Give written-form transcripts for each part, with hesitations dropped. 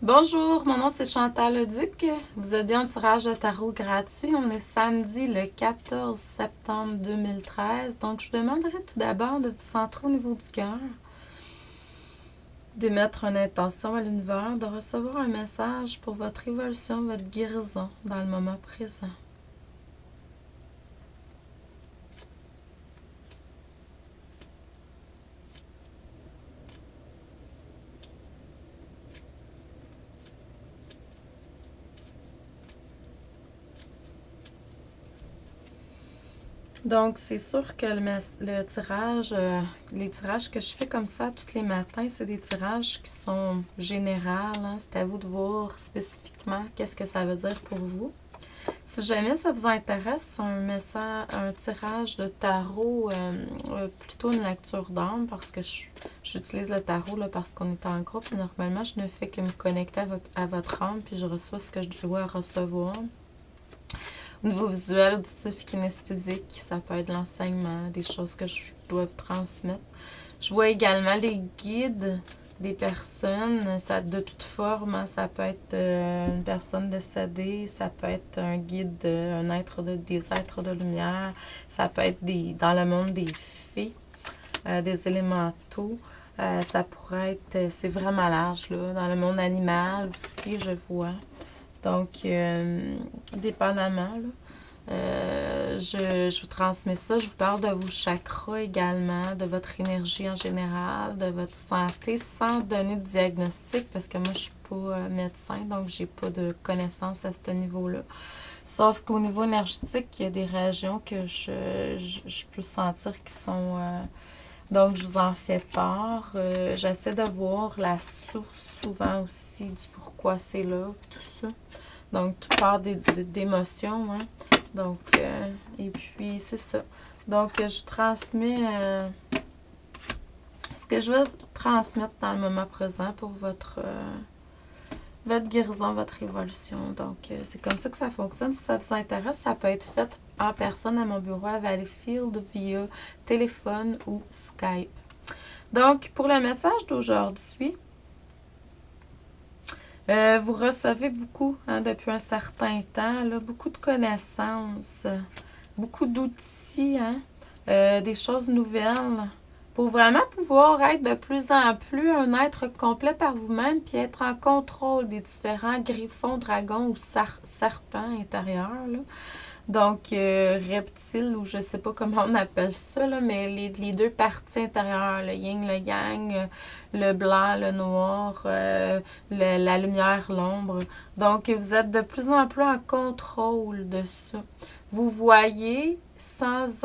Bonjour, mon nom c'est Chantal Leduc. Vous êtes bien au tirage de tarot gratuit. On est samedi le 14 septembre 2013. Donc, je vous demanderai tout d'abord de vous centrer au niveau du cœur, d'émettre une intention à l'univers, de recevoir un message pour votre évolution, votre guérison dans le moment présent. Donc, c'est sûr que le tirage, les tirages que je fais comme ça tous les matins, c'est des tirages qui sont généraux. Hein. C'est à vous de voir spécifiquement qu'est-ce que ça veut dire pour vous. Si jamais ça vous intéresse, un tirage de tarot, plutôt une lecture d'âme, parce que j'utilise le tarot là, parce qu'on est en groupe. Et normalement, je ne fais que me connecter à votre âme, puis je reçois ce que je dois recevoir. Au niveau visuel, auditif, kinesthésique, ça peut être l'enseignement, des choses que je dois vous transmettre. Je vois également les guides des personnes, ça, de toute forme, hein, ça peut être une personne décédée, ça peut être un guide, des êtres de lumière, ça peut être dans le monde des fées, des élémentaux, ça pourrait être, c'est vraiment large, là, dans le monde animal aussi, je vois. Donc, dépendamment, là. Je vous transmets ça. Je vous parle de vos chakras également, de votre énergie en général, de votre santé, sans donner de diagnostic, parce que moi, je ne suis pas médecin, donc j'ai pas de connaissances à ce niveau-là. Sauf qu'au niveau énergétique, il y a des régions que je peux sentir qui sont... donc, je vous en fais part. J'essaie de voir la source souvent aussi du pourquoi c'est là, tout ça. Donc, tout part d'émotions, hein. Donc, et puis, c'est ça. Donc, je transmets ce que je vais vous transmettre dans le moment présent pour votre guérison, votre évolution. Donc, c'est comme ça que ça fonctionne. Si ça vous intéresse, ça peut être fait en personne à mon bureau à Valleyfield via téléphone ou Skype. Donc, pour le message d'aujourd'hui, vous recevez beaucoup hein, depuis un certain temps, là, beaucoup de connaissances, beaucoup d'outils, hein, des choses nouvelles, pour vraiment pouvoir être de plus en plus un être complet par vous-même, puis être en contrôle des différents griffons, dragons ou serpents intérieurs. Là. Donc, reptiles, ou je sais pas comment on appelle ça, là, mais les deux parties intérieures, le yin, le yang, le blanc, le noir, la lumière, l'ombre. Donc, vous êtes de plus en plus en contrôle de ça. Vous voyez sans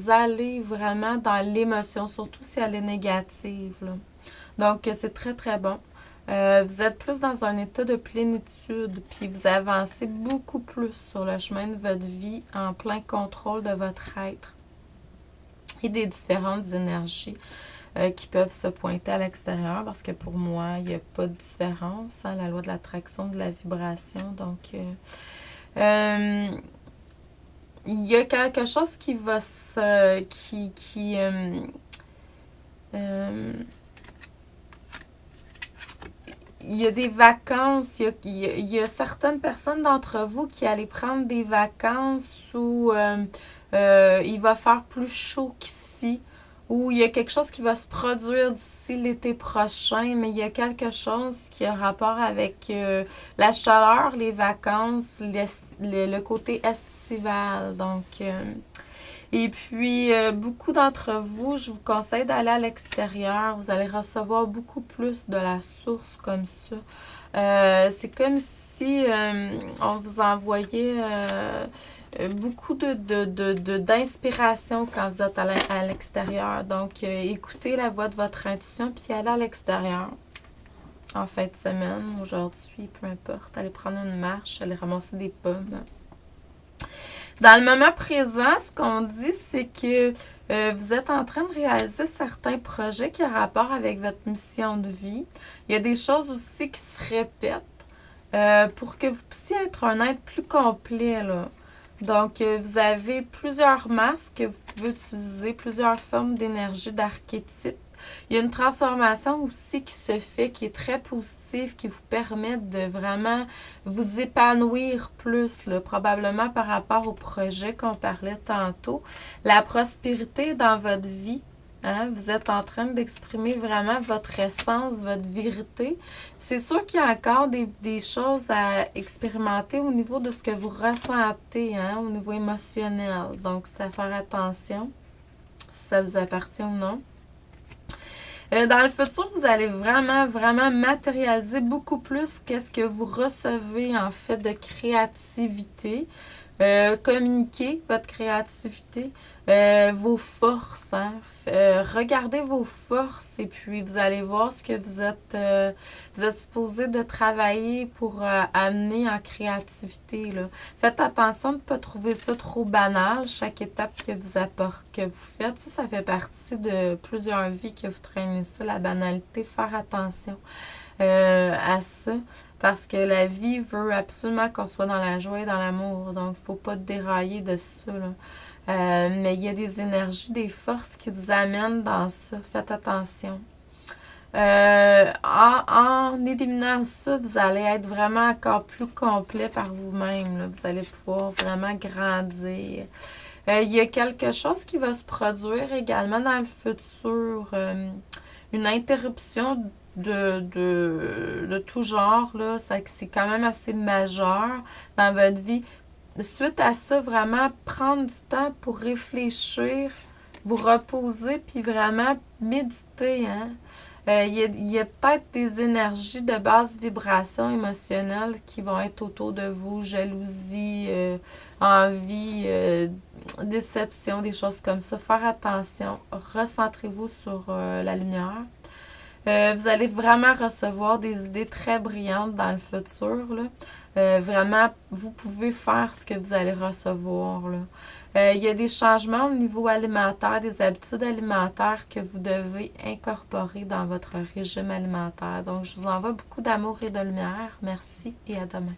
aller vraiment dans l'émotion, surtout si elle est négative. Là. Donc, c'est très, très bon. Vous êtes plus dans un état de plénitude, puis vous avancez beaucoup plus sur le chemin de votre vie en plein contrôle de votre être et des différentes énergies qui peuvent se pointer à l'extérieur, parce que pour moi, il n'y a pas de différence, hein, la loi de l'attraction, de la vibration. Donc, il y a quelque chose qui va se... il y a des vacances, il y a certaines personnes d'entre vous qui allaient prendre des vacances où il va faire plus chaud qu'ici, où il y a quelque chose qui va se produire d'ici l'été prochain, mais il y a quelque chose qui a rapport avec la chaleur, les vacances, le côté estival. Donc, et puis, beaucoup d'entre vous, je vous conseille d'aller à l'extérieur. Vous allez recevoir beaucoup plus de la source comme ça. C'est comme si on vous envoyait beaucoup d'inspiration quand vous êtes à l'extérieur. Donc, écoutez la voix de votre intuition, puis allez à l'extérieur. En fin de semaine, aujourd'hui, peu importe. Allez prendre une marche, allez ramasser des pommes. Dans le moment présent, ce qu'on dit, c'est que vous êtes en train de réaliser certains projets qui ont rapport avec votre mission de vie. Il y a des choses aussi qui se répètent pour que vous puissiez être un être plus complet, là. Donc, vous avez plusieurs masques que vous pouvez utiliser, plusieurs formes d'énergie, d'archétypes Il y a une transformation aussi qui se fait, qui est très positive, qui vous permet de vraiment vous épanouir plus, là, probablement par rapport au projet qu'on parlait tantôt. La prospérité dans votre vie. Hein? Vous êtes en train d'exprimer vraiment votre essence, votre vérité. C'est sûr qu'il y a encore des choses à expérimenter au niveau de ce que vous ressentez, hein? Au niveau émotionnel. Donc, c'est à faire attention si ça vous appartient ou non. Dans le futur, vous allez vraiment, vraiment matérialiser beaucoup plus qu'est-ce que vous recevez en fait de créativité. Communiquer votre créativité, vos forces. Hein? Regardez vos forces et puis vous allez voir ce que vous êtes supposé de travailler pour amener en créativité. Là. Faites attention de ne pas trouver ça trop banal, chaque étape que vous faites. Ça fait partie de plusieurs vies que vous traînez ça, la banalité. Faire attention à ça. Parce que la vie veut absolument qu'on soit dans la joie et dans l'amour. Donc, il ne faut pas dérailler de ça. Là. Mais il y a des énergies, des forces qui vous amènent dans ça. Faites attention. En éliminant ça, vous allez être vraiment encore plus complet par vous-même. Vous allez pouvoir vraiment grandir. Il y a quelque chose qui va se produire également dans le futur. Une interruption de tout genre, là, c'est quand même assez majeur dans votre vie. Suite à ça, vraiment prendre du temps pour réfléchir, vous reposer, puis vraiment méditer. Hein? Il y a peut-être des énergies de basse vibration émotionnelle qui vont être autour de vous, jalousie, envie, déception, des choses comme ça. Faire attention, recentrez-vous sur la lumière. Vous allez vraiment recevoir des idées très brillantes dans le futur. Là. Vraiment, vous pouvez faire ce que vous allez recevoir. Là. Il y a des changements au niveau alimentaire, des habitudes alimentaires que vous devez incorporer dans votre régime alimentaire. Donc, je vous envoie beaucoup d'amour et de lumière. Merci et à demain.